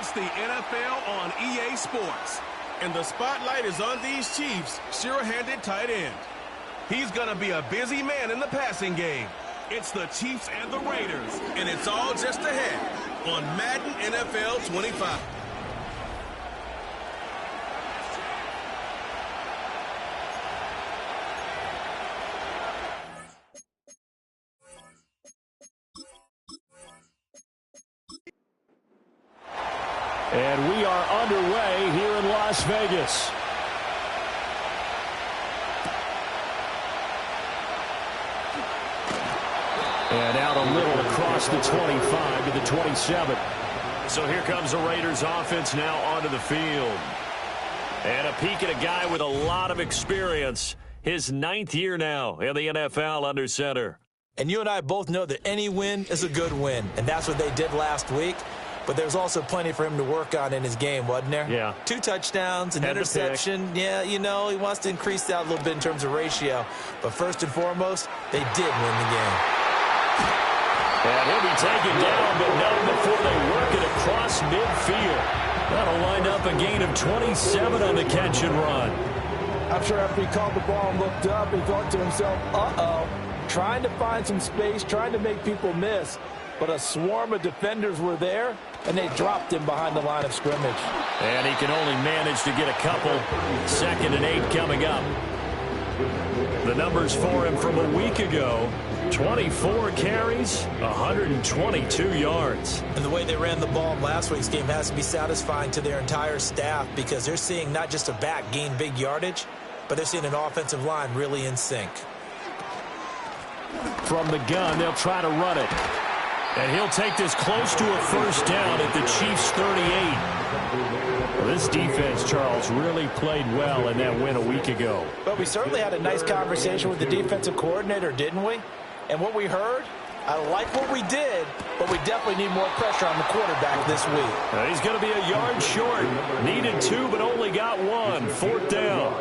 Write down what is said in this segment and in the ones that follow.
It's the NFL on EA Sports. And the spotlight is on these Chiefs' sure-handed tight end. He's going to be a busy man in the passing game. It's the Chiefs and the Raiders, and it's all just ahead on Madden NFL 25. And we are underway here in Las Vegas. And out a little across the 25 to the 27. So here comes the Raiders offense now onto the field. And a peek at a guy with a lot of experience. His 9th year now in the NFL under center. And you and I both know that any win is a good win. And that's what they did last week. But there's also plenty for him to work on in his game, wasn't there? Yeah. 2 touchdowns, an interception. Yeah, you know, he wants to increase that a little bit in terms of ratio. But first and foremost, they did win the game. And he'll be taken down, but not before they work it across midfield. That'll wind up a gain of 27 on the catch and run. I'm sure after he caught the ball and looked up, he thought to himself, uh-oh, trying to find some space, trying to make people miss. But a swarm of defenders were there, and they dropped him behind the line of scrimmage. And he can only manage to get a couple. 2nd and 8 coming up. The numbers for him from a week ago: 24 carries, 122 yards. And the way they ran the ball in last week's game has to be satisfying to their entire staff, because they're seeing not just a back gain big yardage, but they're seeing an offensive line really in sync. From the gun, they'll try to run it. And he'll take this close to a first down at the Chiefs' 38. Well, this defense, Charles, really played well in that win a week ago. But we certainly had a nice conversation with the defensive coordinator, didn't we? And what we heard, I like what we did, but we definitely need more pressure on the quarterback this week. He's going to be a yard short. Needed 2, but only got 1. 4th down.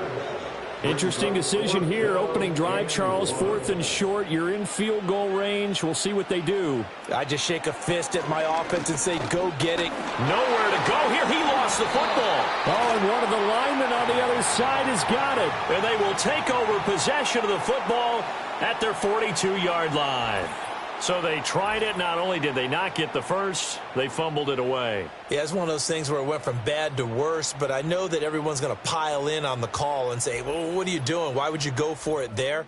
Interesting decision here. Opening drive, Charles. 4th and short. You're in field goal range. We'll see what they do. I just shake a fist at my offense and say, go get it. Nowhere to go here. He lost the football. Oh, and one of the linemen on the other side has got it. And they will take over possession of the football at their 42-yard line. So they tried it. Not only did they not get the first, they fumbled it away. Yeah, it's one of those things where it went from bad to worse, but I know that everyone's going to pile in on the call and say, well, what are you doing? Why would you go for it there?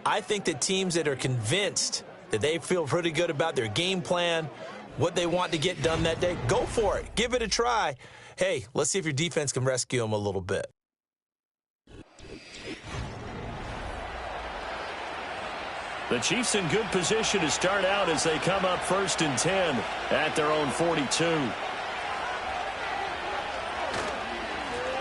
I think that teams that are convinced that they feel pretty good about their game plan, what they want to get done that day, go for it. Give it a try. Hey, let's see if your defense can rescue them a little bit. The Chiefs in good position to start out as they come up 1st and 10 at their own 42.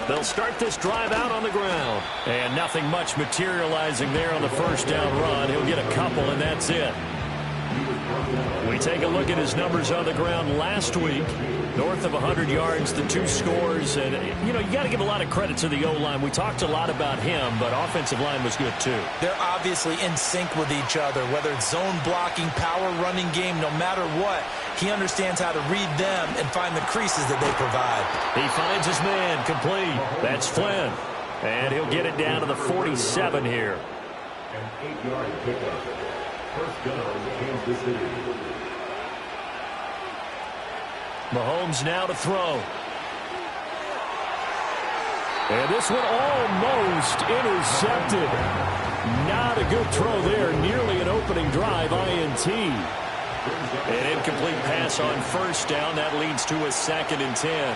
They'll start this drive out on the ground. And nothing much materializing there on the first down run. He'll get a couple, and that's it. We take a look at his numbers on the ground last week. North of 100 yards, the 2 scores. And, you know, you got to give a lot of credit to the O-line. We talked a lot about him, but offensive line was good, too. They're obviously in sync with each other, whether it's zone blocking, power running game, no matter what. He understands how to read them and find the creases that they provide. He finds his man complete. That's Flynn. And he'll get it down to the 47 here. An 8-yard pickup. First down, Kansas City. Mahomes now to throw. And this one almost intercepted. Not a good throw there. Nearly an opening drive, INT. An incomplete pass on first down. That leads to a 2nd and 10.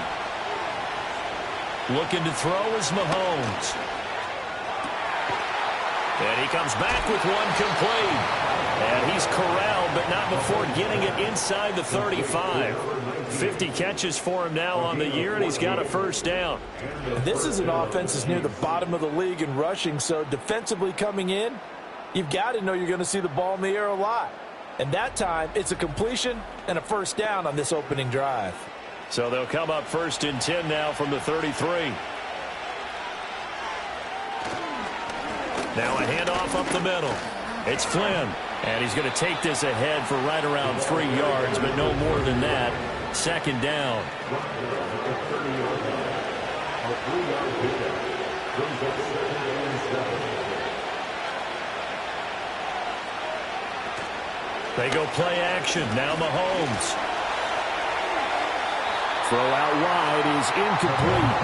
Looking to throw is Mahomes. And he comes back with one complete. And he's corralled, but not before getting it inside the 35. 50 catches for him now on the year, and he's got a first down. This is an offense that's near the bottom of the league in rushing, so defensively coming in, you've got to know you're going to see the ball in the air a lot. And that time, it's a completion and a first down on this opening drive. So they'll come up 1st and 10 now from the 33. Now a handoff up the middle. It's Flynn. And he's going to take this ahead for right around 3 yards, but no more than that. Second down. A 3-yard pickup. Brings up 2nd and 7. They go play action. Now Mahomes. Throw out wide is incomplete.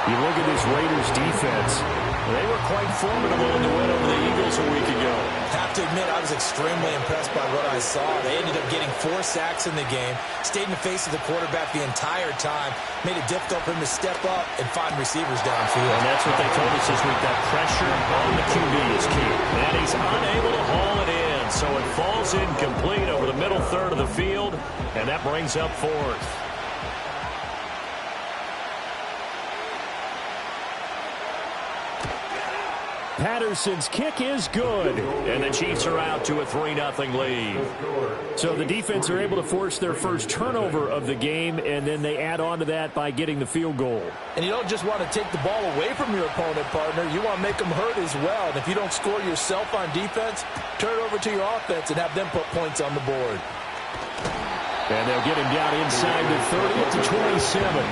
You look at this Raiders defense. They were quite formidable in the win over the Eagles a week ago. Have to admit, I was extremely impressed by what I saw. They ended up getting 4 sacks in the game, stayed in the face of the quarterback the entire time, made it difficult for him to step up and find receivers downfield. And that's what they told us this week. That pressure on the QB is key. And he's unable to haul it in, so it falls incomplete over the middle third of the field, and that brings up 4th. Patterson's kick is good, and the Chiefs are out to a 3-0 lead. So the defense are able to force their first turnover of the game, and then they add on to that by getting the field goal. And you don't just want to take the ball away from your opponent, partner. You want to make them hurt as well. And if you don't score yourself on defense, turn it over to your offense and have them put points on the board. And they'll get him down inside the 30 at the 27.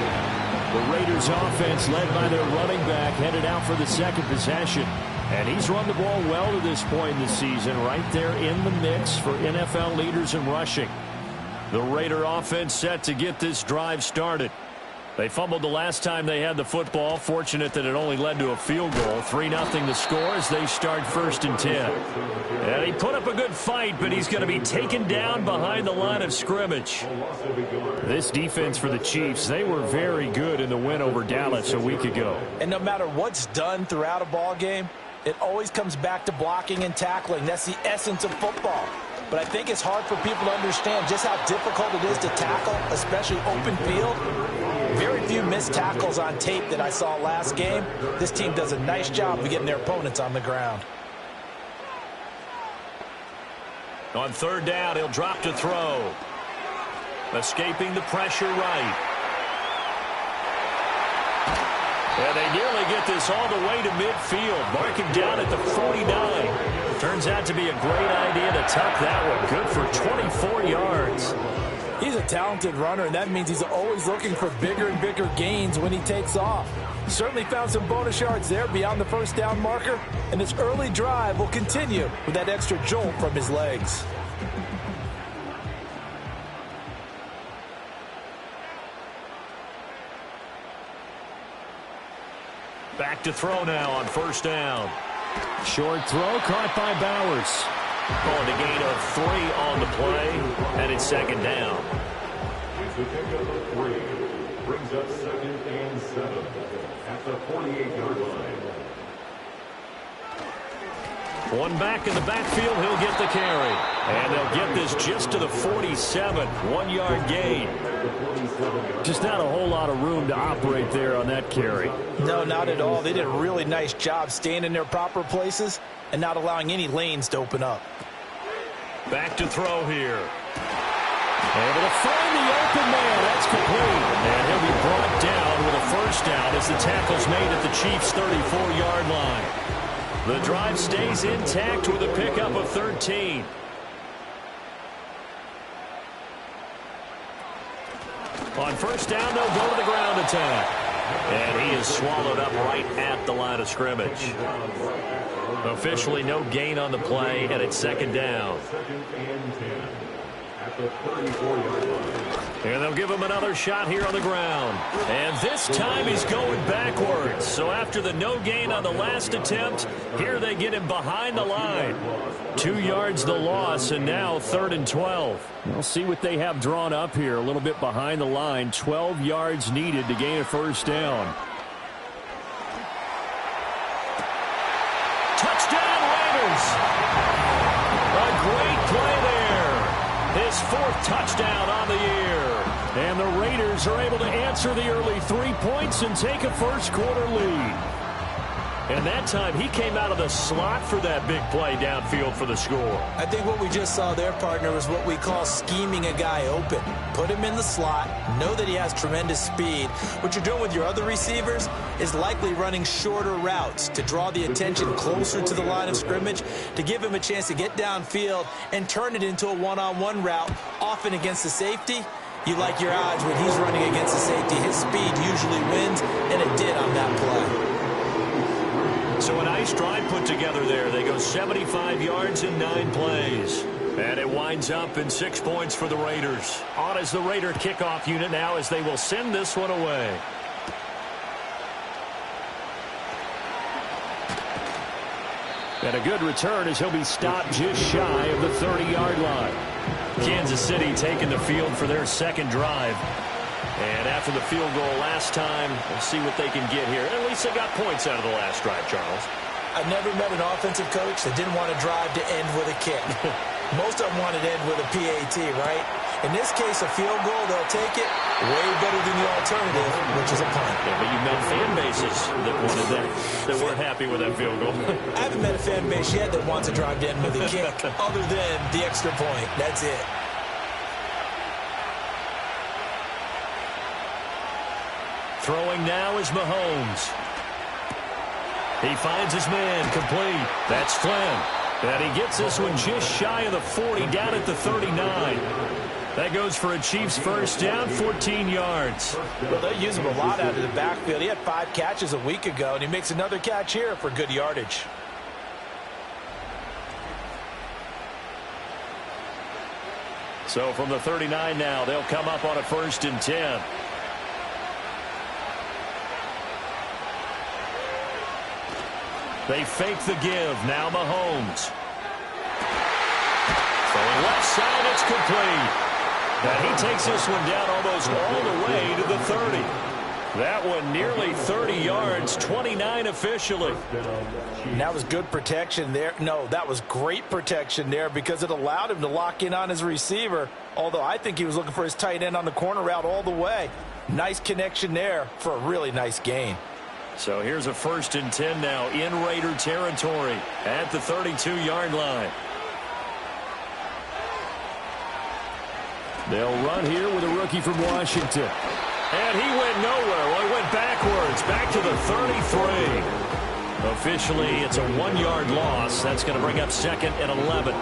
The Raiders offense led by their running back headed out for the second possession. And he's run the ball well to this point in the season, right there in the mix for NFL leaders in rushing. The Raider offense set to get this drive started. They fumbled the last time they had the football. Fortunate that it only led to a field goal. 3-0 the score as they start 1st and 10. And he put up a good fight, but he's going to be taken down behind the line of scrimmage. This defense for the Chiefs, they were very good in the win over Dallas a week ago. And no matter what's done throughout a ball game, it always comes back to blocking and tackling. That's the essence of football. But I think it's hard for people to understand just how difficult it is to tackle, especially open field. Very few missed tackles on tape that I saw last game. This team does a nice job of getting their opponents on the ground. On 3rd down, he'll drop to throw. Escaping the pressure right. And they nearly get this all the way to midfield. Marking down at the 49. Turns out to be a great idea to tuck that one. Good for 24 yards. He's a talented runner, and that means he's always looking for bigger and bigger gains when he takes off. Certainly found some bonus yards there beyond the 1st down marker, and this early drive will continue with that extra jolt from his legs. Back to throw now on 1st down. Short throw caught by Bowers. Calling a gain of 3 on the play, and it's 2nd down. It's a pickup of 3. Brings up 2nd and 7 at the 48-yard line. One back in the backfield, he'll get the carry. And they'll get this just to the 47, 1-yard gain. Just not a whole lot of room to operate there on that carry. No, not at all. They did a really nice job staying in their proper places and not allowing any lanes to open up. Back to throw here. Able to find the open man. That's complete. And he'll be brought down with a 1st down as the tackle's made at the Chiefs' 34-yard line. The drive stays intact with a pickup of 13. On 1st down, they'll go to the ground attack. And he is swallowed up right at the line of scrimmage. Officially no gain on the play, and it's 2nd down. 2nd and 10 at the 34-yard line. And they'll give him another shot here on the ground. And this time he's going backwards. So after the no gain on the last attempt, here they get him behind the line. 2 yards the loss, and now 3rd and 12. We'll see what they have drawn up here. A little bit behind the line. 12 yards needed to gain a 1st down. Touchdown, Raiders! A great play there. His 4th touchdown on the year. And the Raiders are able to answer the early 3 points and take a 1st quarter lead. And that time he came out of the slot for that big play downfield for the score. I think what we just saw there, partner, was what we call scheming a guy open. Put him in the slot, know that he has tremendous speed. What you're doing with your other receivers is likely running shorter routes to draw the attention closer to the line of scrimmage, to give him a chance to get downfield and turn it into a one-on-one route, often against the safety. You like your odds when he's running against the safety. His speed usually wins, and it did on that play. So a nice drive put together there. They go 75 yards in 9 plays. And it winds up in 6 points for the Raiders. On as the Raider kickoff unit now as they will send this one away. And a good return as he'll be stopped just shy of the 30-yard line. Kansas City taking the field for their second drive. And after the field goal last time, we'll see what they can get here. At least they got points out of the last drive, Charles. I've never met an offensive coach that didn't want to drive to end with a kick. Most of them wanted to end with a PAT, right? In this case, a field goal, they'll take it way better than the alternative, which is a punt. Yeah, but you've met fan bases that wanted that, that weren't happy with that field goal. I haven't met a fan base yet that wants to drive to end with a kick other than the extra point. That's it. Throwing now is Mahomes. He finds his man complete. That's Flynn. And he gets this one just shy of the 40, down at the 39. That goes for a Chiefs first down, 14 yards. Well, they use him a lot out of the backfield. He had 5 catches a week ago, and he makes another catch here for good yardage. So from the 39 now, they'll come up on a 1st and 10. They fake the give. Now Mahomes. Throwing left side, it's complete. And he takes this one down almost all the way to the 30. That one nearly 30 yards, 29 officially. And that was good protection there. No, that was great protection there because it allowed him to lock in on his receiver, although I think he was looking for his tight end on the corner route all the way. Nice connection there for a really nice gain. So here's a 1st and 10 now in Raider territory at the 32-yard line. They'll run here with a rookie from Washington. And he went nowhere. Well, he went backwards, back to the 33. Officially, it's a 1-yard loss. That's going to bring up 2nd and 11.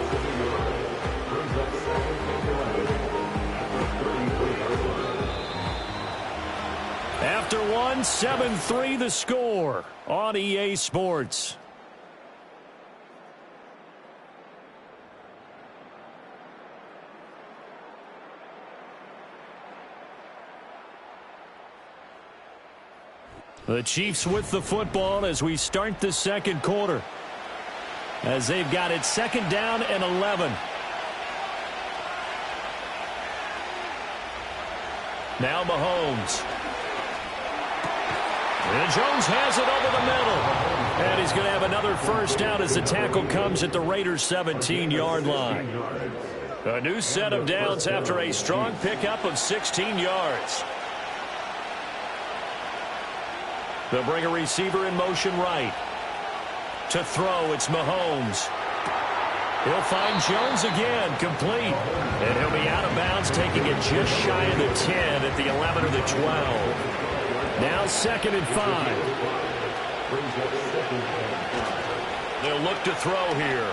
After 1, 7-3 the score on EA Sports. The Chiefs with the football as we start the second quarter. As they've got it 2nd down and 11. Now Mahomes. And Jones has it over the middle. And he's going to have another 1st down as the tackle comes at the Raiders' 17-yard line. A new set of downs after a strong pickup of 16 yards. They'll bring a receiver in motion right. To throw, it's Mahomes. He'll find Jones again, complete. And he'll be out of bounds, taking it just shy of the 10 at the 11 or the 12. Now 2nd and 5. They'll look to throw here.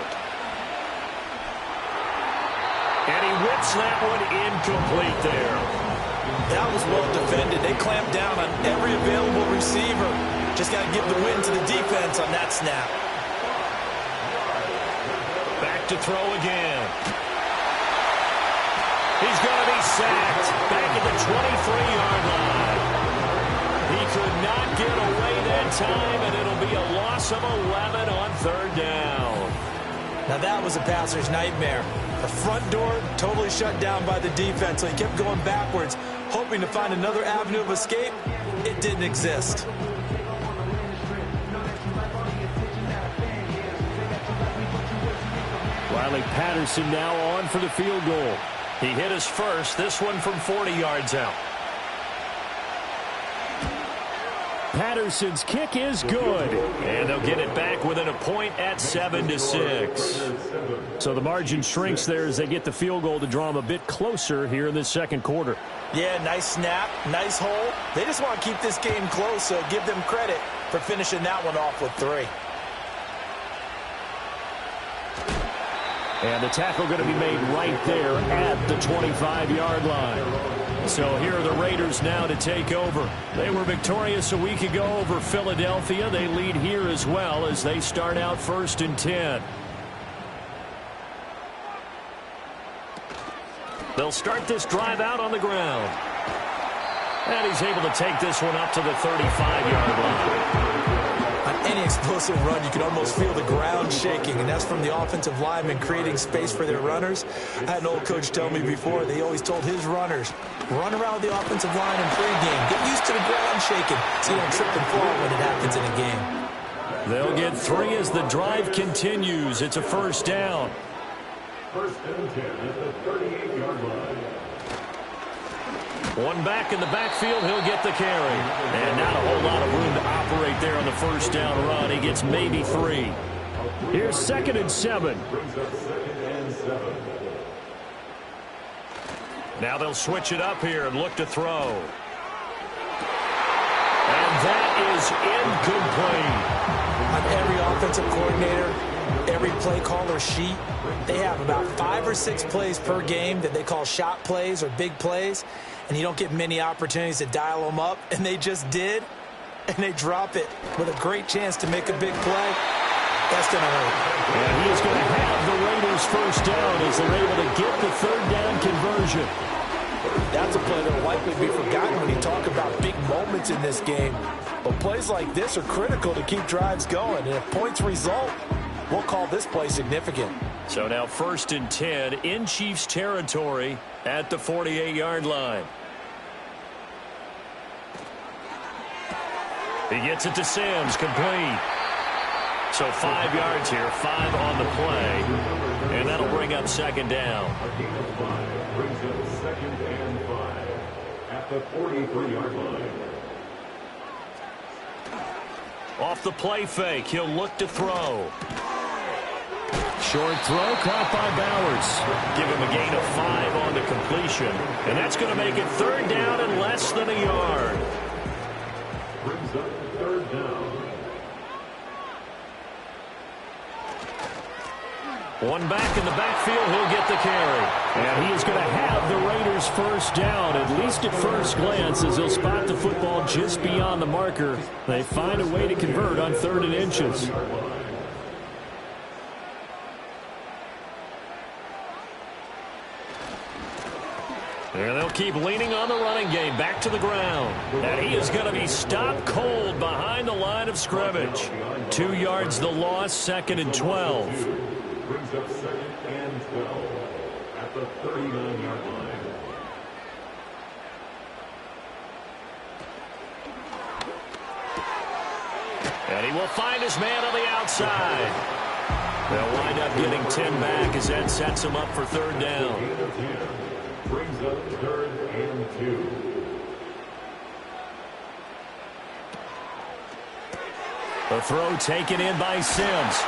And he whips that one incomplete there. That was well defended. They clamped down on every available receiver. Just got to give the win to the defense on that snap. Back to throw again. He's going to be sacked back at the 23-yard line. He could not get away that time, and it'll be a loss of 11 on 3rd down. Now that was a passer's nightmare. The front door totally shut down by the defense, so he kept going backwards, hoping to find another avenue of escape. It didn't exist. Riley Patterson now on for the field goal. He hit his first, this one from 40 yards out. Patterson's kick is good. And they'll get it back within a point at 7-6. So the margin shrinks there as they get the field goal to draw them a bit closer here in the second quarter. Yeah, nice snap, nice hole. They just want to keep this game close, so give them credit for finishing that one off with 3. And the tackle going to be made right there at the 25-yard line. So here are the Raiders now to take over. They were victorious a week ago over Philadelphia. They lead here as well as they start out 1st and 10. They'll start this drive out on the ground. And he's able to take this one up to the 35-yard line. On any explosive run, you can almost feel the ground shaking, and that's from the offensive linemen creating space for their runners. I had an old coach tell me before, they always told his runners, run around the offensive line in pregame. Get used to the ground shaking so you don't trip and fall when it happens in a game. They'll get 3 as the drive continues. It's a 1st down. 1st and 10 at the 38-yard line. One back in the backfield, he'll get the carry. And not a whole lot of room to operate there on the 1st down run. He gets maybe 3. Here's 2nd and 7. Brings up 2nd and 7. Now they'll switch it up here and look to throw. And that is incomplete. On every offensive coordinator, every play caller sheet, they have about 5 or 6 plays per game that they call shot plays or big plays, and you don't get many opportunities to dial them up, and they just did, and they drop it with a great chance to make a big play. That's going to hurt. And he's going to have the Raiders 1st down as they're able to get the 3rd down conversion. That's a play that will likely be forgotten when you talk about big moments in this game. But plays like this are critical to keep drives going, and if points result, we'll call this play significant. So now 1st and 10 in Chiefs territory at the 48-yard line. He gets it to Sims, complete. So 5 yards here, 5 on the play, and that'll bring up 2nd down. A gain of 5 brings up 2nd and 5 at the 43-yard line. Off the play fake, he'll look to throw. Short throw caught by Bowers. Give him a gain of 5 on the completion. And that's going to make it 3rd down and less than a yard. Brings up 3rd down. One back in the backfield, he'll get the carry. And he is going to have the Raiders 1st down, at least at first glance, as he'll spot the football just beyond the marker. They find a way to convert on 3rd and inches. And they'll keep leaning on the running game, back to the ground. And he is going to be stopped cold behind the line of scrimmage. 2 yards the loss, 2nd and 12. Brings up 2nd and 12 at the 39-yard line. And he will find his man on the outside. They'll wind up getting 10 back as that sets him up for 3rd down. Gain of 10 brings up 3rd and 2. The throw taken in by Sims.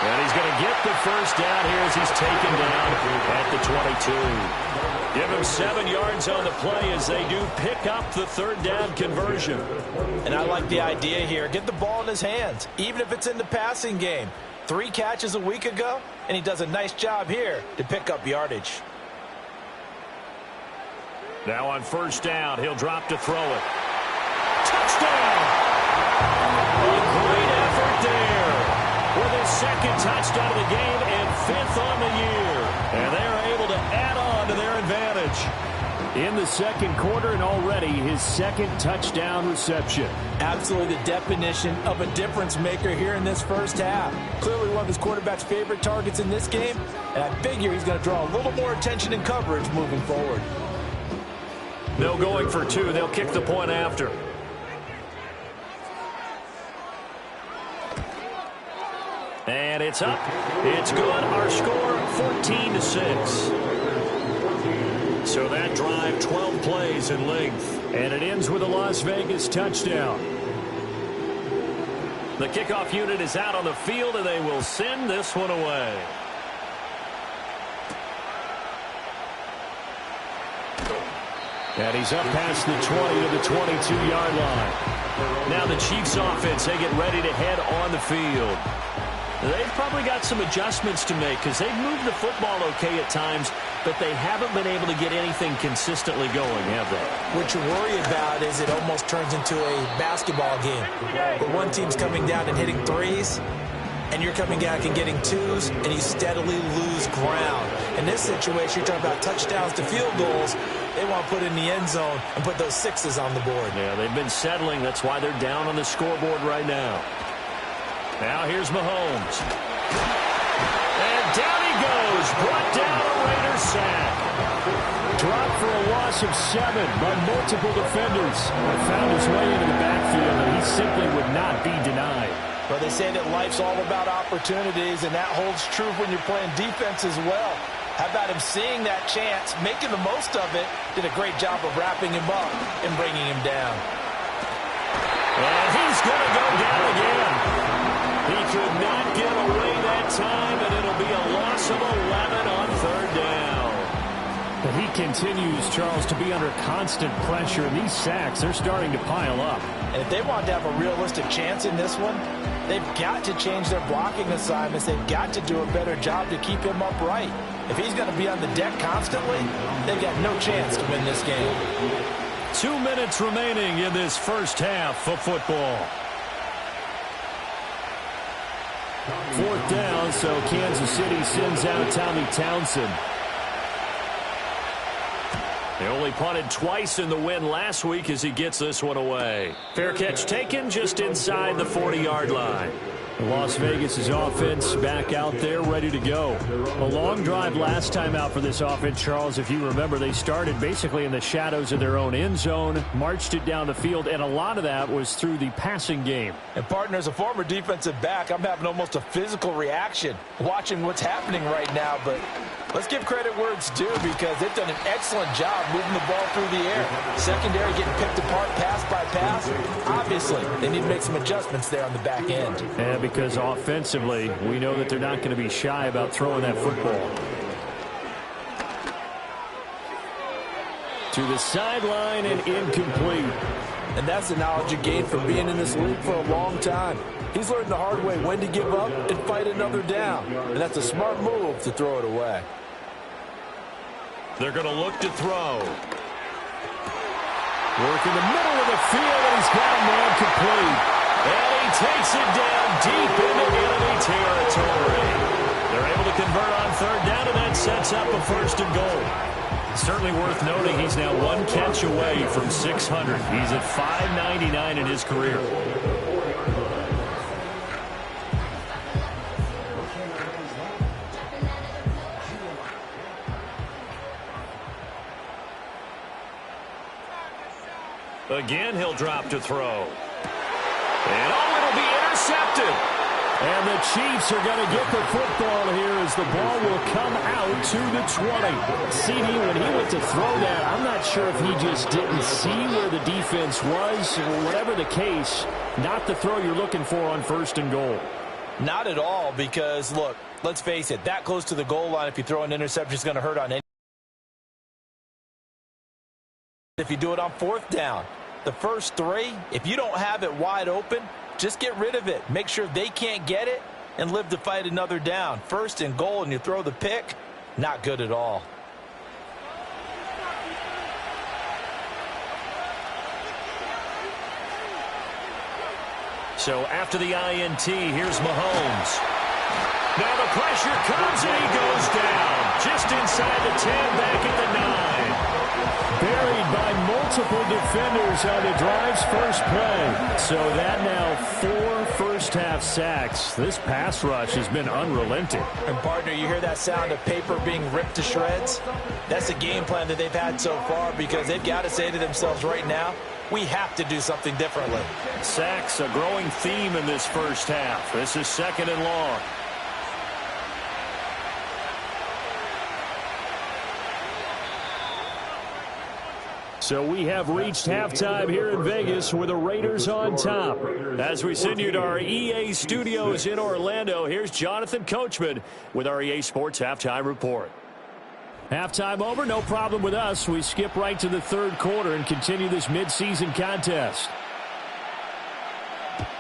And he's going to get the 1st down here as he's taken down at the 22. Give him 7 yards on the play as they do pick up the 3rd down conversion. And I like the idea here. Get the ball in his hands, even if it's in the passing game. 3 catches a week ago, and he does a nice job here to pick up yardage. Now on 1st down, he'll drop to throw it. Touchdown! A great effort there. With his 2nd touchdown of the game and 5th on the year. And they're able to add on to their advantage. In the 2nd quarter and already his 2nd touchdown reception. Absolutely the definition of a difference maker here in this 1st half. Clearly one of his quarterback's favorite targets in this game, and I figure he's going to draw a little more attention and coverage moving forward. No going for 2. They'll kick the point after. And it's up. It's good. Our score, 14-6. So that drive, 12 plays in length. And it ends with a Las Vegas touchdown. The kickoff unit is out on the field, and they will send this one away. And he's up past the 20 to the 22-yard line. Now the Chiefs offense, they get ready to head on the field. They've probably got some adjustments to make because they've moved the football okay at times, but they haven't been able to get anything consistently going, have they? What you worry about is it almost turns into a basketball game where one team's coming down and hitting threes, and you're coming back and getting twos, and you steadily lose ground. In this situation, you're talking about touchdowns to field goals. They want to put in the end zone and put those sixes on the board. Yeah, they've been settling. That's why they're down on the scoreboard right now. Now here's Mahomes. And down he goes. Brought down a Raiders sack. Dropped for a loss of 7 by multiple defenders. Found his way into the backfield, and he simply would not be denied. Well, they say that life's all about opportunities, and that holds true when you're playing defense as well. How about him seeing that chance, making the most of it, did a great job of wrapping him up and bringing him down. And he's going to go down again. He could not get away that time, and it'll be a loss of 11 on third down. But he continues, Charles, to be under constant pressure. And these sacks, they're starting to pile up. And if they want to have a realistic chance in this one, they've got to change their blocking assignments. They've got to do a better job to keep him upright. If he's going to be on the deck constantly, they've got no chance to win this game. 2 minutes remaining in this first half of football. 4th down, so Kansas City sends out Tommy Townsend. They only punted twice in the win last week as he gets this one away. Fair catch taken just inside the 40-yard line. Las Vegas' offense back out there ready to go. A long drive last time out for this offense, Charles. If you remember, they started basically in the shadows of their own end zone, marched it down the field, and a lot of that was through the passing game. And, partner, as a former defensive back, I'm having almost a physical reaction watching what's happening right now. But let's give credit where it's due because they've done an excellent job moving the ball through the air. Secondary getting picked apart pass by pass. Obviously, they need to make some adjustments there on the back end. Yeah, because offensively, we know that they're not going to be shy about throwing that football. To the sideline and incomplete. And that's the knowledge you gain from being in this league for a long time. He's learned the hard way when to give up and fight another down. And that's a smart move to throw it away. They're going to look to throw. Work in the middle of the field, and he's got a man complete. And he takes it down deep into enemy territory. They're able to convert on third down, and that sets up a 1st and goal. Certainly worth noting he's now 1 catch away from 600. He's at 599 in his career. Again, he'll drop to throw. And it'll be intercepted. And the Chiefs are going to get the football here as the ball will come out to the 20. CD, when he went to throw that, I'm not sure if he just didn't see where the defense was or whatever the case. Not the throw you're looking for on 1st and goal. Not at all because, look, let's face it, that close to the goal line, if you throw an interception, it's going to hurt on any. If you do it on 4th down, the first 3, if you don't have it wide open, just get rid of it. Make sure they can't get it and live to fight another down. 1st and goal and you throw the pick, not good at all. So after the INT, here's Mahomes. Now the pressure comes and he goes down. Just inside the 10, back at the 9. Buried by multiple defenders on the drive's first play. So that now 4 first-half sacks. This pass rush has been unrelenting. And, partner, you hear that sound of paper being ripped to shreds? That's a game plan that they've had so far because they've got to say to themselves right now, we have to do something differently. Sacks, a growing theme in this first half. This is 2nd and long. So we have reached halftime here in Vegas with the Raiders on top. As we send you to our EA studios in Orlando, here's Jonathan Coachman with our EA Sports Halftime Report. Halftime over, no problem with us. We skip right to the 3rd quarter and continue this midseason contest.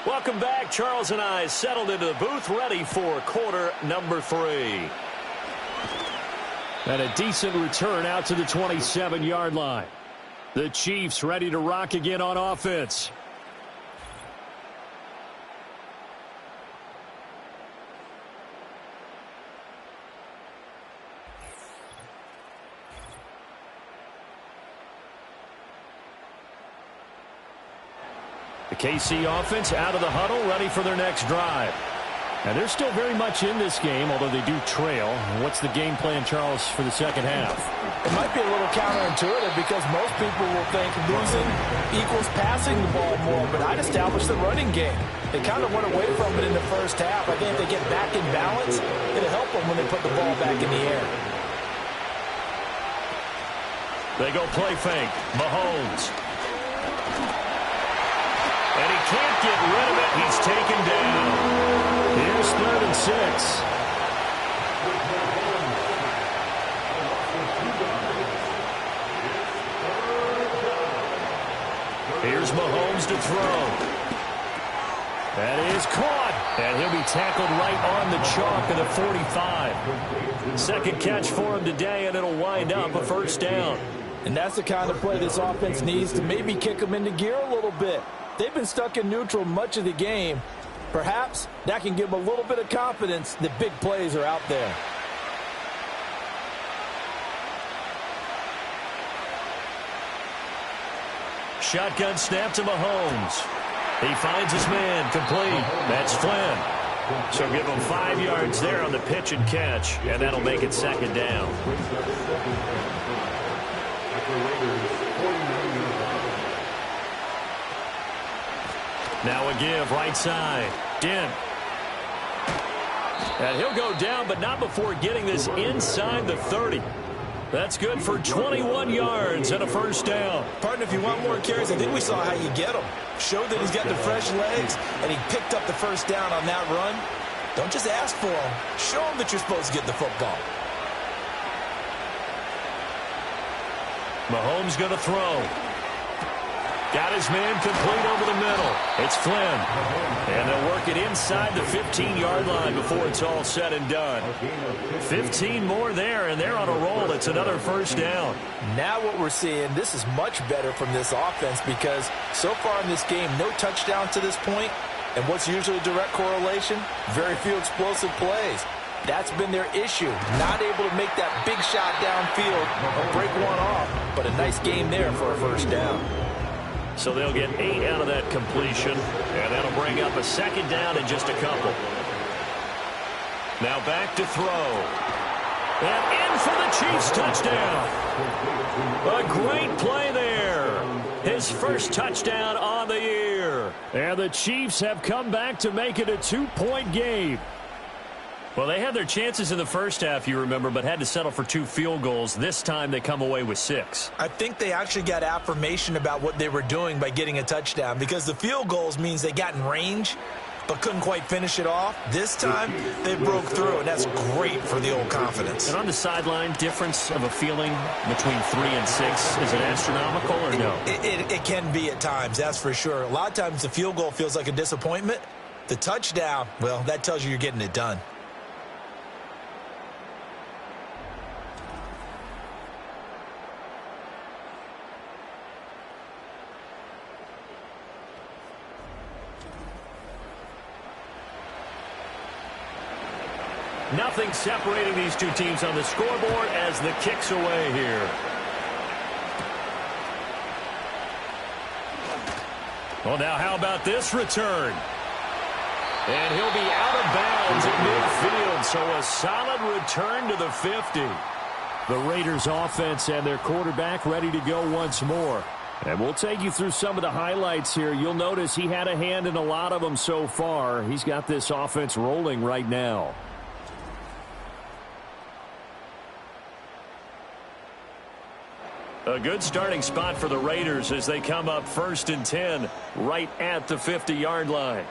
Well, Welcome back. Charles and I settled into the booth, ready for quarter number 3. And a decent return out to the 27-yard line. The Chiefs ready to rock again on offense. The KC offense out of the huddle, ready for their next drive. And they're still very much in this game, although they do trail. What's the game plan, Charles, for the second half? It might be a little counterintuitive because most people will think losing equals passing the ball more, but I'd establish the running game. They kind of went away from it in the first half. I think if they get back in balance, it'll help them when they put the ball back in the air. They go play fake. Mahomes. And he can't get rid of it. He's taken down. Here's 3rd and 6. Here's Mahomes to throw. That is caught. And he'll be tackled right on the chalk of the 45. Second catch for him today, and it'll wind up a first down. And that's the kind of play this offense needs to maybe kick them into gear a little bit. They've been stuck in neutral much of the game. Perhaps that can give them a little bit of confidence that big plays are out there. Shotgun snap to Mahomes. He finds his man complete. That's Flynn. So give him 5 yards there on the pitch and catch, and that'll make it second down. Now a give right side. Dent. And he'll go down, but not before getting this inside the 30. That's good for 21 yards and a first down. Partner, if you want more carries, I think we saw how you get them. Showed that he's got the fresh legs, and he picked up the first down on that run. Don't just ask for them. Show them that you're supposed to get the football. Mahomes going to throw. Got his man complete over the middle. It's Flynn. And they'll work it inside the 15-yard line before it's all said and done. 15 more there, and they're on a roll. It's another first down. Now what we're seeing, this is much better from this offense because so far in this game, no touchdowns to this point. And what's usually a direct correlation? Very few explosive plays. That's been their issue. Not able to make that big shot downfield or break one off. But a nice game there for a first down. So they'll get 8 out of that completion, and that'll bring up a second down in just a couple. Now back to throw. And in for the Chiefs touchdown. A great play there. His first touchdown on the year. And the Chiefs have come back to make it a 2-point game. Well, they had their chances in the first half, you remember, but had to settle for 2 field goals. This time they come away with 6. I think they actually got affirmation about what they were doing by getting a touchdown because the field goals means they got in range but couldn't quite finish it off. This time, they broke through, and that's great for the old confidence. And on the sideline, difference of a feeling between 3 and 6, is it astronomical or no? It can be at times, that's for sure. A lot of times the field goal feels like a disappointment. The touchdown, well, that tells you you're getting it done. Nothing separating these two teams on the scoreboard as the kick's away here. Well, now how about this return? And he'll be out of bounds at midfield, so a solid return to the 50. The Raiders offense and their quarterback ready to go once more. And we'll take you through some of the highlights here. You'll notice he had a hand in a lot of them so far. He's got this offense rolling right now. A good starting spot for the Raiders as they come up 1st and 10 right at the 50-yard line.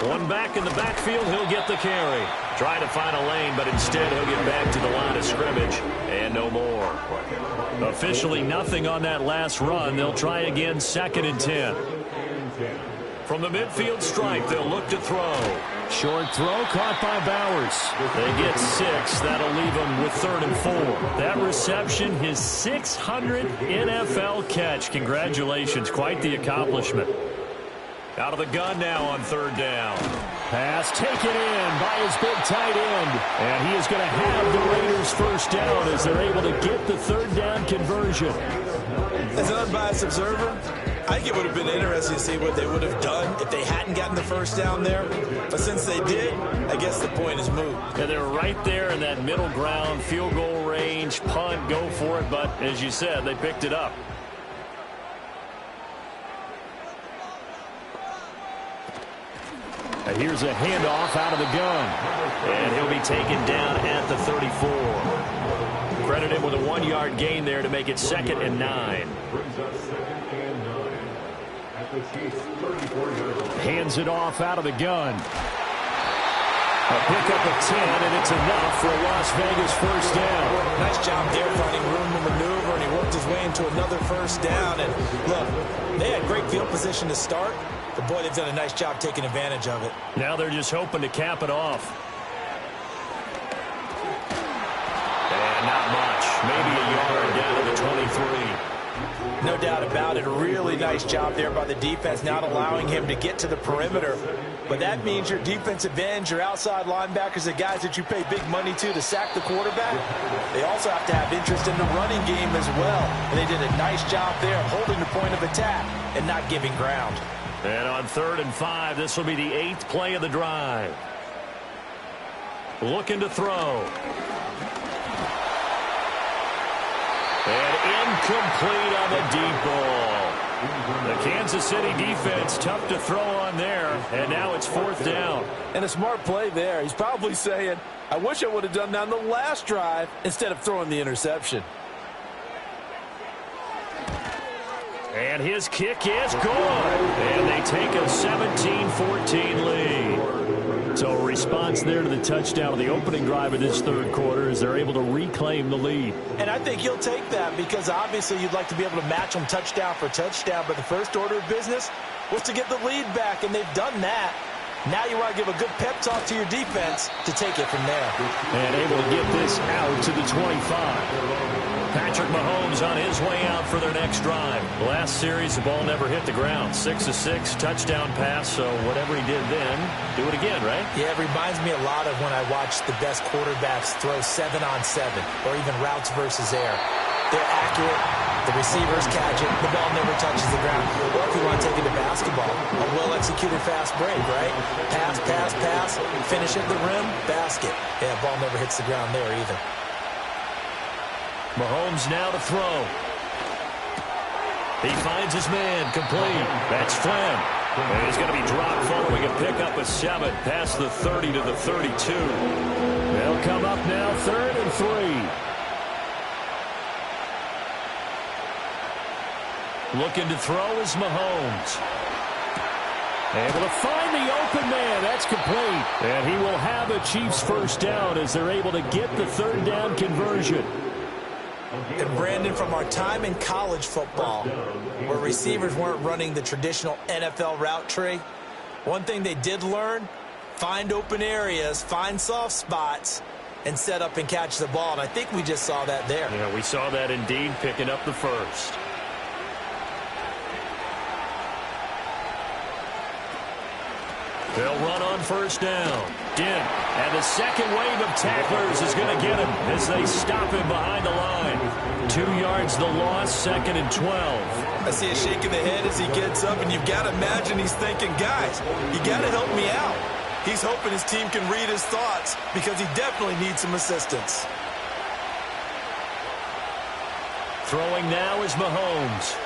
One back in the backfield, he'll get the carry. Try to find a lane, but instead he'll get back to the line of scrimmage and no more. Officially nothing on that last run. They'll try again 2nd and 10. From the midfield stripe, they'll look to throw. Short throw caught by Bowers. They get 6. That'll leave them with 3rd and 4. That reception, his 600th NFL catch. Congratulations. Quite the accomplishment. Out of the gun now on 3rd down. Pass taken in by his big tight end. And he is going to have the Raiders first down as they're able to get the 3rd down conversion. As an unbiased observer, I think it would have been interesting to see what they would have done if they hadn't gotten the first down there. But since they did, I guess the point is moot. Yeah, they're right there in that middle ground, field goal range, punt, go for it. But as you said, they picked it up. And here's a handoff out of the gun. And he'll be taken down at the 34. Credit him with a 1-yard gain there to make it 2nd and 9. Hands it off out of the gun. A pickup of 10, and it's enough for a Las Vegas first down. Nice job there finding room to maneuver, and he worked his way into another first down. And look, they had great field position to start, but boy, they've done a nice job taking advantage of it. Now they're just hoping to cap it off. And not much. Maybe a yard down to the 23. No doubt about it. A really nice job there by the defense, not allowing him to get to the perimeter. But that means your defensive ends, your outside linebackers, the guys that you pay big money to sack the quarterback, they also have to have interest in the running game as well. And they did a nice job there of holding the point of attack and not giving ground. And on 3rd and 5, this will be the 8th play of the drive. Looking to throw. And incomplete on the deep ball. The Kansas City defense, tough to throw on there, and now it's 4th down. And a smart play there. He's probably saying, I wish I would have done that on the last drive instead of throwing the interception. And his kick is good. And they take a 17-14 lead. So a response there to the touchdown of the opening drive of this 3rd quarter as they're able to reclaim the lead. And I think he'll take that because obviously you'd like to be able to match them touchdown for touchdown, but the first order of business was to get the lead back, and they've done that. Now you want to give a good pep talk to your defense to take it from there. And able to get this out to the 25. Patrick Mahomes on his way out for their next drive. Last series, the ball never hit the ground. 6 of 6, touchdown pass, so whatever he did then, do it again, right? Yeah, it reminds me a lot of when I watch the best quarterbacks throw 7-on-7 or even routes versus air. They're accurate. The receivers catch it. The ball never touches the ground. Or if you want to take it to basketball, a well-executed fast break, right? Pass, pass, pass, finish at the rim, basket. Yeah, ball never hits the ground there either. Mahomes now to throw. He finds his man, complete. That's Flynn. And he's going to be dropped following a pickup of 7 past the 30 to the 32. They'll come up now 3rd and 3. Looking to throw is Mahomes. Able to find the open man. That's complete. And he will have a Chiefs first down as they're able to get the 3rd down conversion. And Brandon, from our time in college football, where receivers weren't running the traditional NFL route tree, one thing they did learn, find open areas, find soft spots, and set up and catch the ball. And I think we just saw that there. Yeah, we saw that indeed, picking up the first. They'll run on first down. Dent. And the second wave of tacklers is going to get him as they stop him behind the line. 2 yards the loss, 2nd and 12. I see a shake of the head as he gets up, and you've got to imagine he's thinking, guys, you got to help me out. He's hoping his team can read his thoughts because he definitely needs some assistance. Throwing now is Mahomes.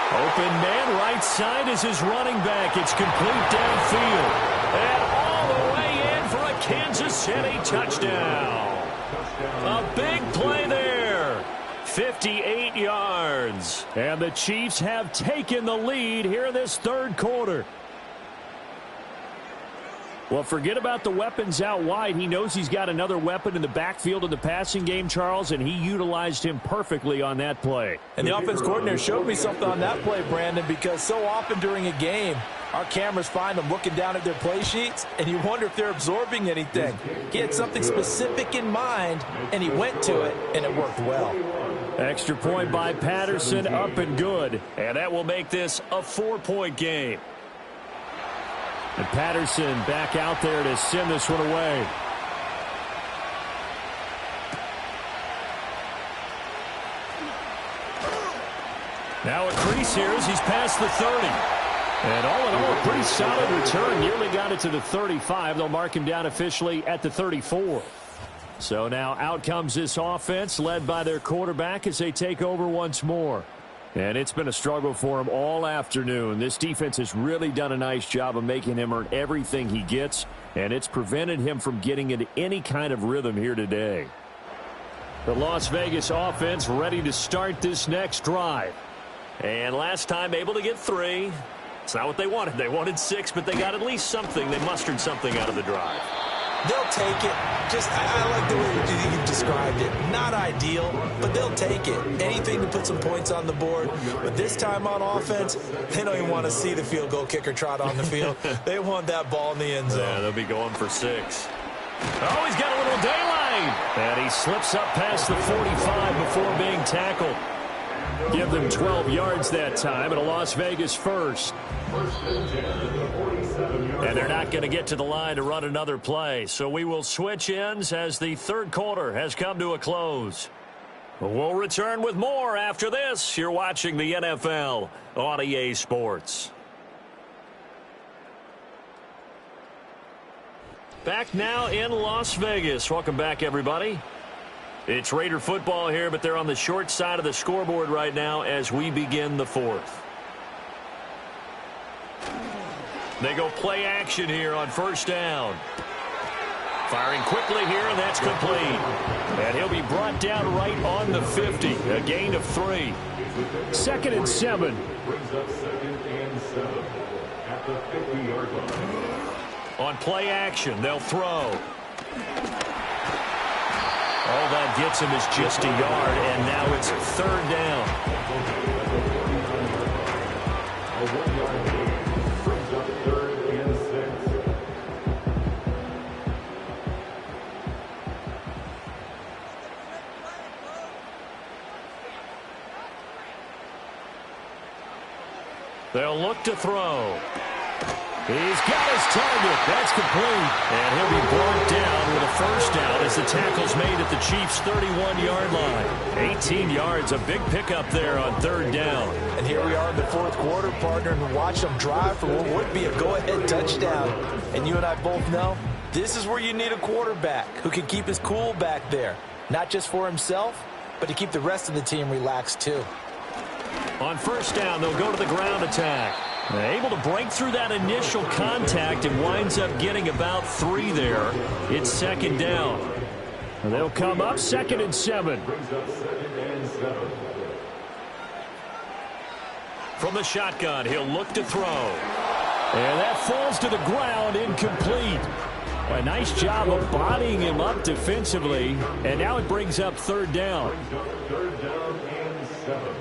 Open man, right side is his running back. It's complete downfield. And all the way in for a Kansas City touchdown. A big play there. 58 yards. And the Chiefs have taken the lead here in this 3rd quarter. Well, forget about the weapons out wide. He knows he's got another weapon in the backfield of the passing game, Charles, and he utilized him perfectly on that play. And the offense coordinator showed me something on that play, Brandon, because so often during a game, our cameras find them looking down at their play sheets, and you wonder if they're absorbing anything. He had something specific in mind, and he went to it, and it worked well. Extra point by Patterson, up and good. And that will make this a 4-point game. And Patterson back out there to send this one away. Now a crease here as he's past the 30. And all in all, a pretty solid return. Nearly got it to the 35. They'll mark him down officially at the 34. So now out comes this offense led by their quarterback as they take over once more. And it's been a struggle for him all afternoon. This defense has really done a nice job of making him earn everything he gets, and it's prevented him from getting into any kind of rhythm here today. The Las Vegas offense ready to start this next drive. And last time able to get 3. It's not what they wanted. They wanted 6, but they got at least something. They mustered something out of the drive. They'll take it. I like the way you described it. Not ideal, but they'll take it. Anything to put some points on the board. But this time on offense, they don't even want to see the field goal kicker trot on the field. They want that ball in the end zone. Yeah, they'll be going for 6. Oh, he's got a little daylight. And he slips up past the 45 before being tackled. Give them 12 yards that time, and a Las Vegas first. And they're not going to get to the line to run another play. So we will switch ends as the third quarter has come to a close. We'll return with more after this. You're watching the NFL on EA Sports. Back now in Las Vegas. Welcome back, everybody. It's Raider football here, but they're on the short side of the scoreboard right now as we begin the fourth. They go play action here on first down. Firing quickly here, and that's complete. And he'll be brought down right on the 50. A gain of 3. 2nd and 7. Brings up 2nd and 7 at the 50-yard line. On play action, they'll throw. All that gets him is just a yard, and now it's 3rd down. A 1-yard gain brings up 3rd and 6. They'll look to throw. He's got his target. That's complete. And he'll be brought down with a first down as the tackle's made at the Chiefs' 31-yard line. 18 yards, a big pickup there on 3rd down. And here we are in the 4th quarter, partner, and watch them drive for what would be a go-ahead touchdown. And you and I both know this is where you need a quarterback who can keep his cool back there. Not just for himself, but to keep the rest of the team relaxed too. On first down, they'll go to the ground attack. Able to break through that initial contact and winds up getting about 3 there. It's 2nd down. And they'll come up 2nd and 7. Brings up 2nd and 7. From the shotgun, he'll look to throw. And that falls to the ground, incomplete. A nice job of bodying him up defensively. And now it brings up 3rd down. Brings up 3rd down and 7.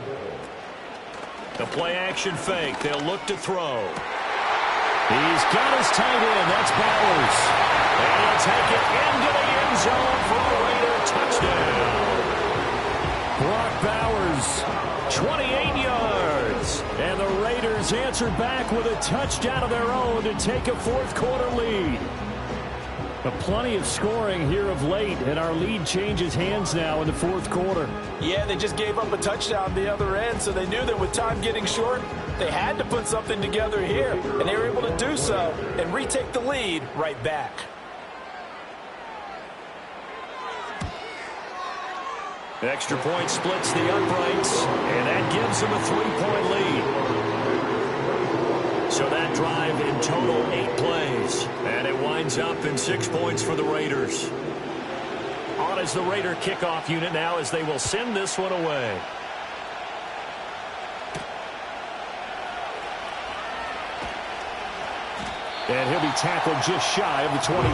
The play-action fake. They'll look to throw. He's got his tight end. That's Bowers. And he'll take it into the end zone for a Raider touchdown. Brock Bowers, 28 yards. And the Raiders answer back with a touchdown of their own to take a 4th quarter lead. But plenty of scoring here of late, and our lead changes hands now in the 4th quarter. Yeah, they just gave up a touchdown the other end, so they knew that with time getting short, they had to put something together here, and they were able to do so and retake the lead right back. Extra point splits the uprights, and that gives them a 3-point lead. So that drive in total 8 plays, and it winds up in 6 points for the Raiders. On as the Raider kickoff unit now as they will send this one away. And he'll be tackled just shy of the 25.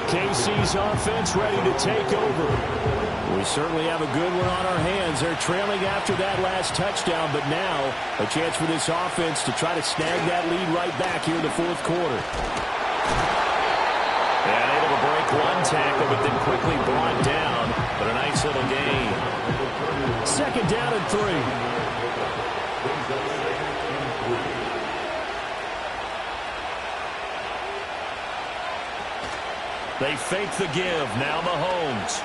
KC's offense ready to take over. We certainly have a good one on our hands. They're trailing after that last touchdown, but now a chance for this offense to try to snag that lead right back here in the fourth quarter. And able to break one tackle, but then quickly brought down. But a nice little gain. Second down and 3. They fake the give. Now Mahomes.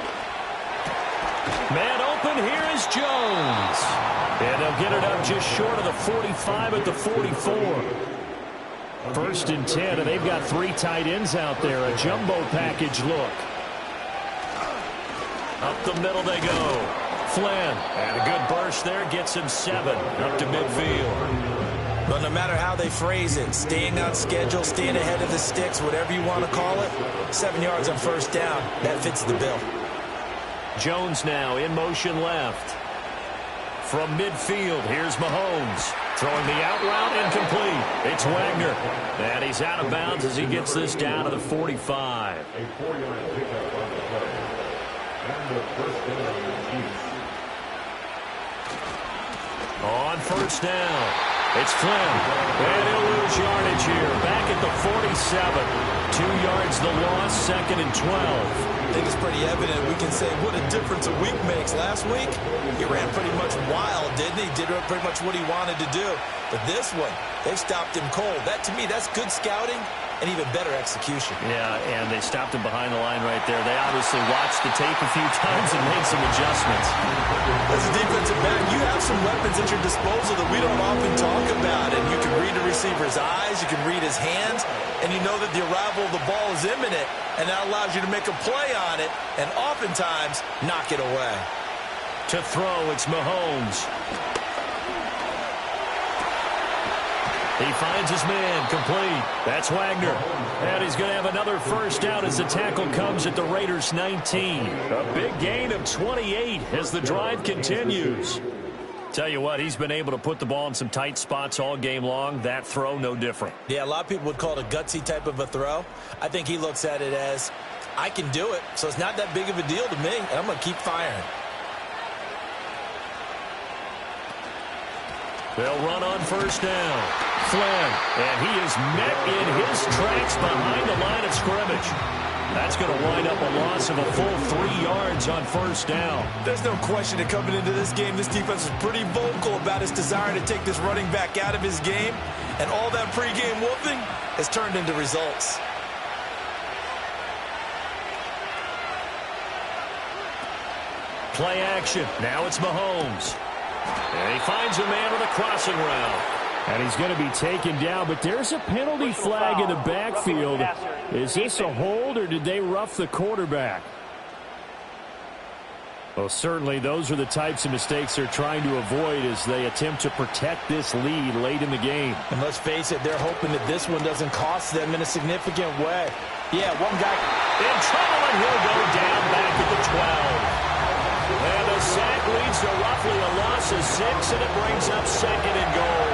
Man open. Here is Jones. And they'll get it up just short of the 45 at the 44. First and 10, and they've got 3 tight ends out there. A jumbo package look. Up the middle they go. Flynn. And a good burst there. Gets him 7 up to midfield. But no matter how they phrase it, staying on schedule, staying ahead of the sticks, whatever you want to call it, 7 yards on first down, that fits the bill. Jones now in motion left. From midfield, here's Mahomes. Throwing the out route incomplete. It's Wagner. And he's out of bounds as he gets this down to the 45. A 4-yard pickup on the play. And the first down on the Chiefs. On first down, it's Flynn. And he'll lose yardage here. Back at the 47. 2 yards the loss, second and 12. I think it's pretty evident. We can say what a difference a week makes. Last week, he ran pretty much wild, didn't he? Did pretty much what he wanted to do. But this one, they stopped him cold. That, to me, that's good scouting and even better execution. Yeah, and they stopped him behind the line right there. They obviously watched the tape a few times and made some adjustments. As a defensive back, you have some weapons at your disposal that we don't often talk about. And you can read the receiver's eyes, you can read his hands, and you know that the arrival of the ball is imminent, and that allows you to make a play on it and oftentimes knock it away. To throw, it's Mahomes. He finds his man, complete. That's Wagner. And he's going to have another first down as the tackle comes at the Raiders' 19. A big gain of 28 as the drive continues. Tell you what, he's been able to put the ball in some tight spots all game long. That throw, no different. Yeah, a lot of people would call it a gutsy type of a throw. I think he looks at it as, I can do it, so it's not that big of a deal to me, and I'm going to keep firing. They'll run on first down. Flynn, and he is met in his tracks behind the line of scrimmage. That's going to wind up a loss of a full 3 yards on first down. There's no question that coming into this game, this defense is pretty vocal about its desire to take this running back out of his game, and all that pregame whooping has turned into results. Play action. Now it's Mahomes. And he finds a man with a crossing route. And he's going to be taken down, but there's a penalty flag in the backfield. Is this a hold, or did they rough the quarterback? Well, certainly those are the types of mistakes they're trying to avoid as they attempt to protect this lead late in the game. And let's face it, they're hoping that this one doesn't cost them in a significant way. Yeah, one guy in trouble, and he'll go down back at the 12. And the sack leads to roughly a loss of 6, and it brings up second and goal.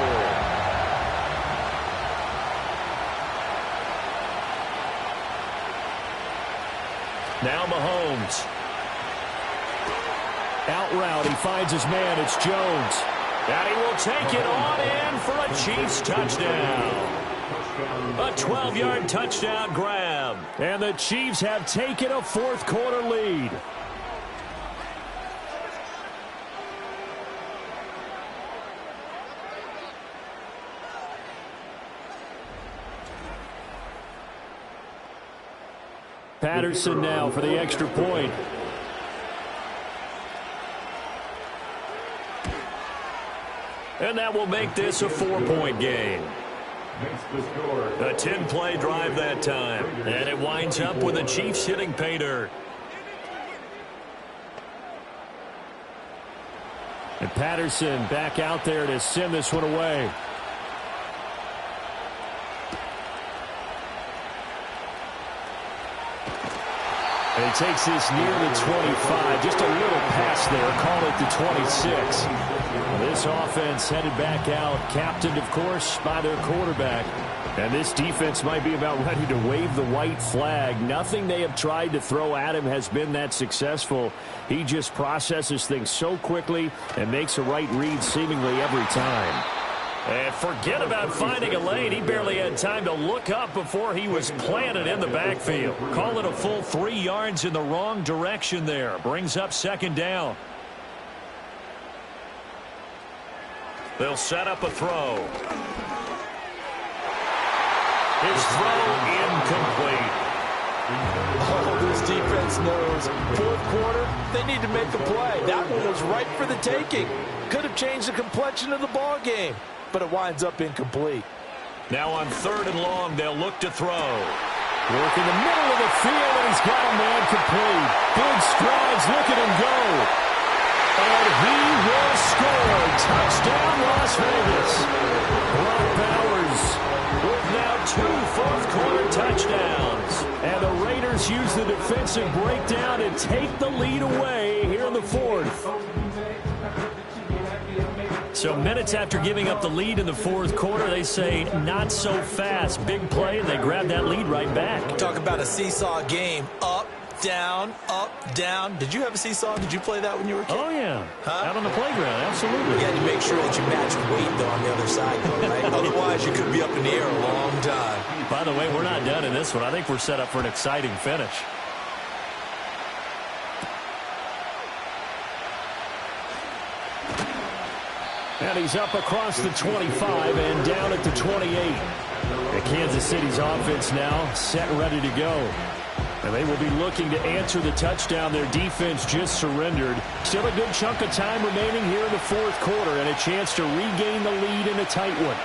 Now Mahomes. Out route, he finds his man. It's Jones. And he will take it on in for a Chiefs touchdown. A 12-yard touchdown grab. And the Chiefs have taken a fourth quarter lead. Patterson now for the extra point. And that will make this a 4-point game. A 10-play drive that time. And it winds up with the Chiefs hitting pay dirt. And Patterson back out there to send this one away. And he takes this near the 25. Just a little pass there. Call it the 26. This offense headed back out. Captained, of course, by their quarterback. And this defense might be about ready to wave the white flag. Nothing they have tried to throw at him has been that successful. He just processes things so quickly and makes a right read seemingly every time. And forget about finding a lane. He barely had time to look up before he was planted in the backfield. Call it a full 3 yards in the wrong direction there. Brings up second down. They'll set up a throw. His throw incomplete. Oh, this defense knows. Fourth quarter, they need to make a play. That one was ripe for the taking. Could have changed the complexion of the ball game, but it winds up incomplete. Now on 3rd and long, they'll look to throw. Work in the middle of the field, and he's got a man complete. Big strides, look at him go. And he will score. Touchdown, Las Vegas. Brock Bowers with now 2 fourth-quarter touchdowns. And the Raiders use the defensive breakdown and take the lead away here in the 4th. So minutes after giving up the lead in the 4th quarter, they say not so fast. Big play, and they grab that lead right back. Talk about a seesaw game. Up, down, up, down. Did you have a seesaw? Did you play that when you were a kid? Oh, yeah. Out on the playground, absolutely. You had to make sure that you matched weight, though, on the other side, though, right? Otherwise, you could be up in the air a long time. By the way, we're not done in this one. I think we're set up for an exciting finish. And he's up across the 25 and down at the 28. And Kansas City's offense now set and ready to go. And they will be looking to answer the touchdown their defense just surrendered. Still a good chunk of time remaining here in the 4th quarter and a chance to regain the lead in a tight one.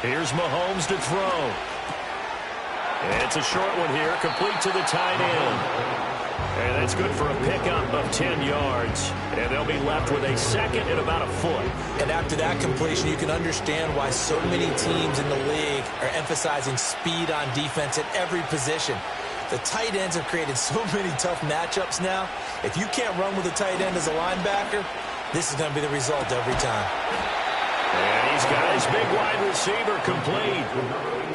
Here's Mahomes to throw. It's a short one here, complete to the tight end. And that's good for a pickup of 10 yards. And they'll be left with a second and about a foot. And after that completion, you can understand why so many teams in the league are emphasizing speed on defense at every position. The tight ends have created so many tough matchups now. If you can't run with a tight end as a linebacker, this is going to be the result every time. And he's got his big wide receiver complete.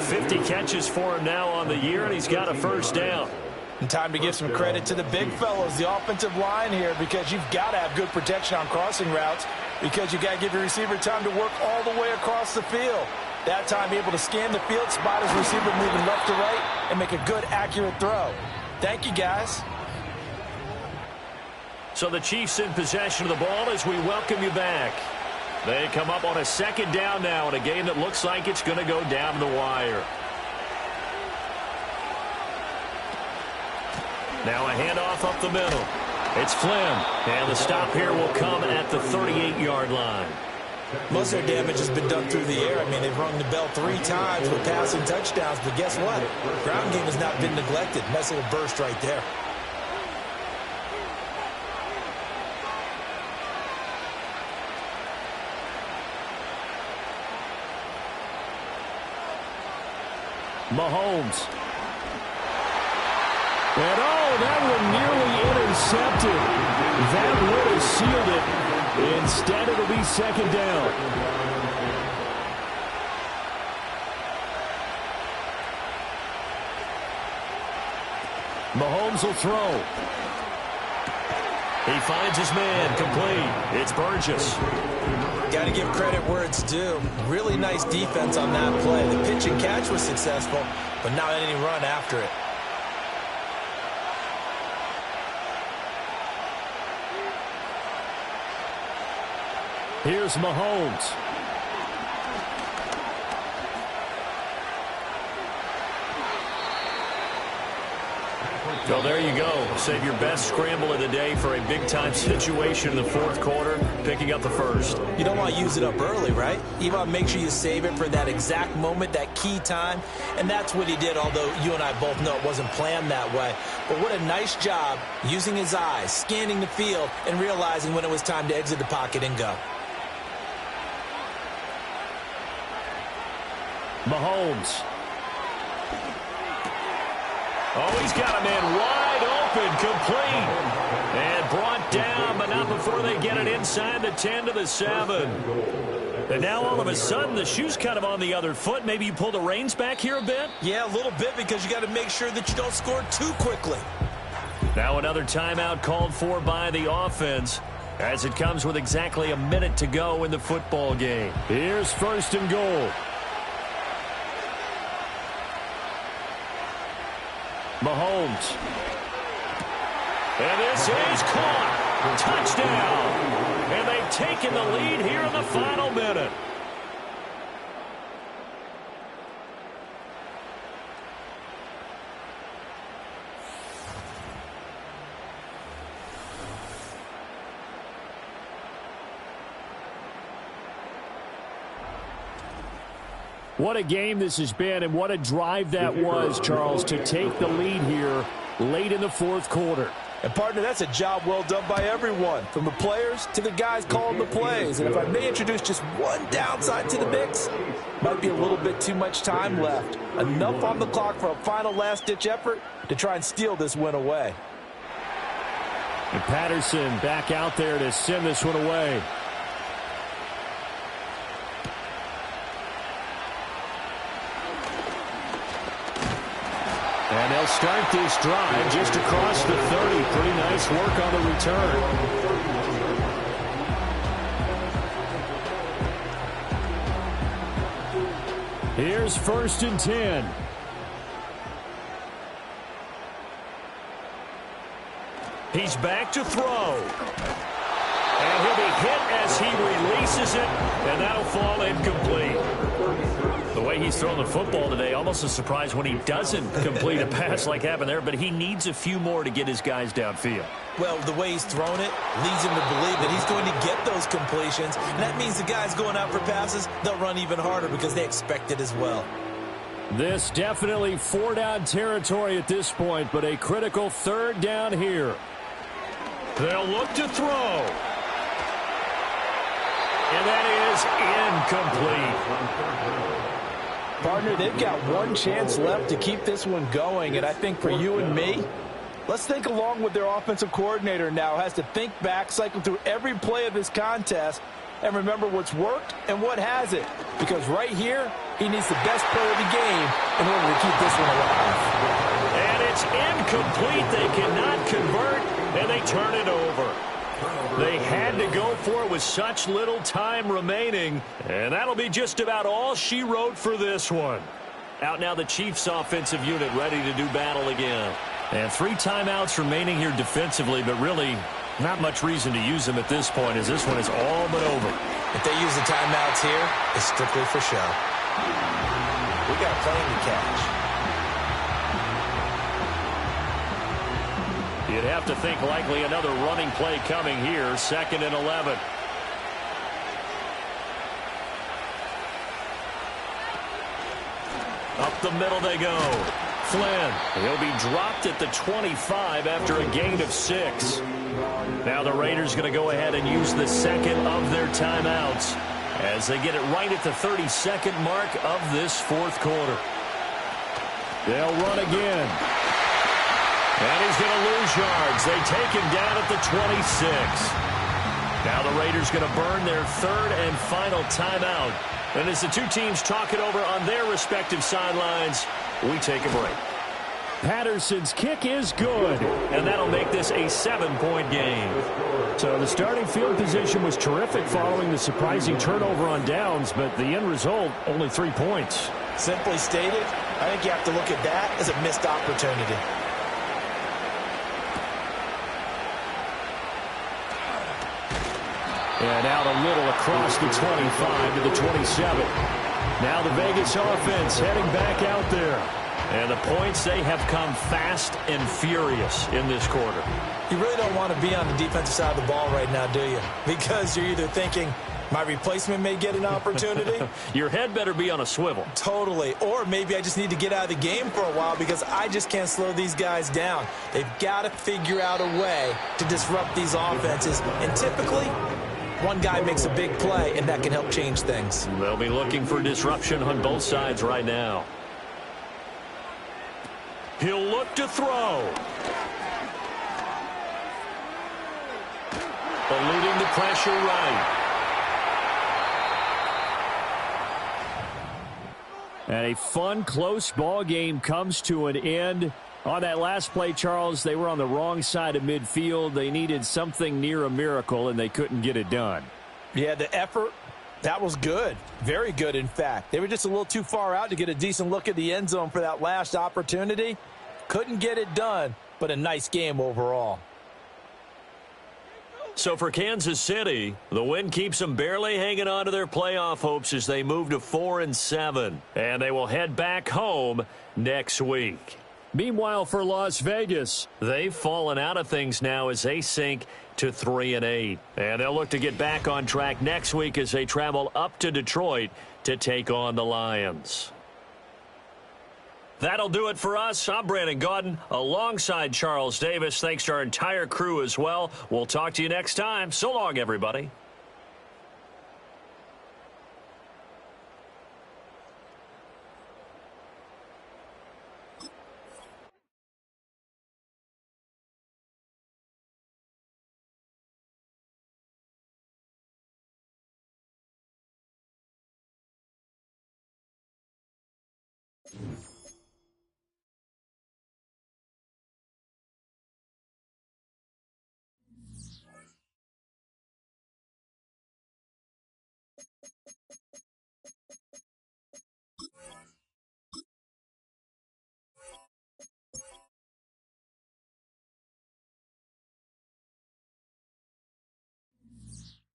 50 catches for him now on the year, and he's got a first down. And time to give some credit to the big fellows, the offensive line here, because you've got to have good protection on crossing routes, because you've got to give your receiver time to work all the way across the field. That time, able to scan the field, spot his receiver moving left to right, and make a good, accurate throw. Thank you, guys. So the Chiefs in possession of the ball as we welcome you back. They come up on a second down now in a game that looks like it's going to go down to the wire. Now a handoff up the middle. It's Flynn. And the stop here will come at the 38-yard line. Most of their damage has been done through the air. I mean, they've rung the bell 3 times with passing touchdowns. But guess what? Ground game has not been neglected. Nice little burst right there. Mahomes. And that one nearly intercepted. That would have sealed it. Instead, it'll be second down. Mahomes will throw. He finds his man complete. It's Burgess. Got to give credit where it's due. Really nice defense on that play. The pitch and catch was successful, but not any run after it. Here's Mahomes. So there you go. Save your best scramble of the day for a big-time situation in the 4th quarter, picking up the first. You don't want to use it up early, right? You want to make sure you save it for that exact moment, that key time. And that's what he did, although you and I both know it wasn't planned that way. But what a nice job using his eyes, scanning the field, and realizing when it was time to exit the pocket and go. Mahomes. Oh, he's got a man wide open, complete. And brought down, but not before they get it inside the 10 to the 7. And now all of a sudden the shoe's kind of on the other foot. Maybe you pull the reins back here a bit? Yeah, a little bit, because you got to make sure that you don't score too quickly. Now another timeout called for by the offense as it comes with exactly a minute to go in the football game. Here's 1st and goal. Mahomes. And this is caught. Touchdown. And they've taken the lead here in the final minute. What a game this has been, and what a drive that was, Charles, to take the lead here late in the 4th quarter. And, partner, that's a job well done by everyone, from the players to the guys calling the plays. And if I may introduce just one downside to the mix, might be a little bit too much time left. Enough on the clock for a final last-ditch effort to try and steal this win away. And Patterson back out there to send this one away. And they'll start this drive just across the 30. Pretty nice work on the return. Here's 1st and 10. He's back to throw. And he'll be hit as he releases it, and that'll fall incomplete. The way he's thrown the football today, almost a surprise when he doesn't complete a pass like happened there, but he needs a few more to get his guys downfield. Well, the way he's thrown it leads him to believe that he's going to get those completions, and that means the guys going out for passes, they'll run even harder because they expect it as well. This definitely 4-down territory at this point, but a critical 3rd down here. They'll look to throw. And that is incomplete. Partner, they've got one chance left to keep this one going, and I think for you and me, let's think along with their offensive coordinator now. Has to think back, cycle through every play of this contest, and remember what's worked and what hasn't. Because right here, he needs the best play of the game in order to keep this one alive. And it's incomplete. They cannot convert, and they turn it over. They had to go for it with such little time remaining, and that'll be just about all she wrote for this one. Out now the Chiefs offensive unit ready to do battle again. And 3 timeouts remaining here defensively, but really not much reason to use them at this point as this one is all but over. If they use the timeouts here, it's strictly for show. We got a plane to catch. You'd have to think likely another running play coming here, 2nd and 11. Up the middle they go. Flynn, he'll be dropped at the 25 after a gain of 6. Now the Raiders going to go ahead and use the 2nd of their timeouts as they get it right at the 32nd mark of this 4th quarter. They'll run again. And he's going to lose yards. They take him down at the 26. Now the Raiders going to burn their 3rd and final timeout. And as the two teams talk it over on their respective sidelines, we take a break. Patterson's kick is good. And that'll make this a 7-point game. So the starting field position was terrific following the surprising turnover on downs, but the end result, only 3 points. Simply stated, I think you have to look at that as a missed opportunity. And out a little across the 25 to the 27. Now the Vegas offense heading back out there. And the points, they have come fast and furious in this quarter. You really don't want to be on the defensive side of the ball right now, do you? Because you're either thinking, my replacement may get an opportunity. Your head better be on a swivel. Totally. Or maybe I just need to get out of the game for a while because I just can't slow these guys down. They've got to figure out a way to disrupt these offenses. And typically, one guy makes a big play, and that can help change things. They'll be looking for disruption on both sides right now. He'll look to throw. Eluding the pressure right. And a fun, close ball game comes to an end. On that last play, Charles, they were on the wrong side of midfield. They needed something near a miracle, and they couldn't get it done. Yeah, the effort, that was good. Very good, in fact. They were just a little too far out to get a decent look at the end zone for that last opportunity. Couldn't get it done, but a nice game overall. So for Kansas City, the win keeps them barely hanging on to their playoff hopes as they move to 4-7. And they will head back home next week. Meanwhile, for Las Vegas, they've fallen out of things now as they sink to 3-8. And they'll look to get back on track next week as they travel up to Detroit to take on the Lions. That'll do it for us. I'm Brandon Gaudin alongside Charles Davis. Thanks to our entire crew as well. We'll talk to you next time. So long, everybody.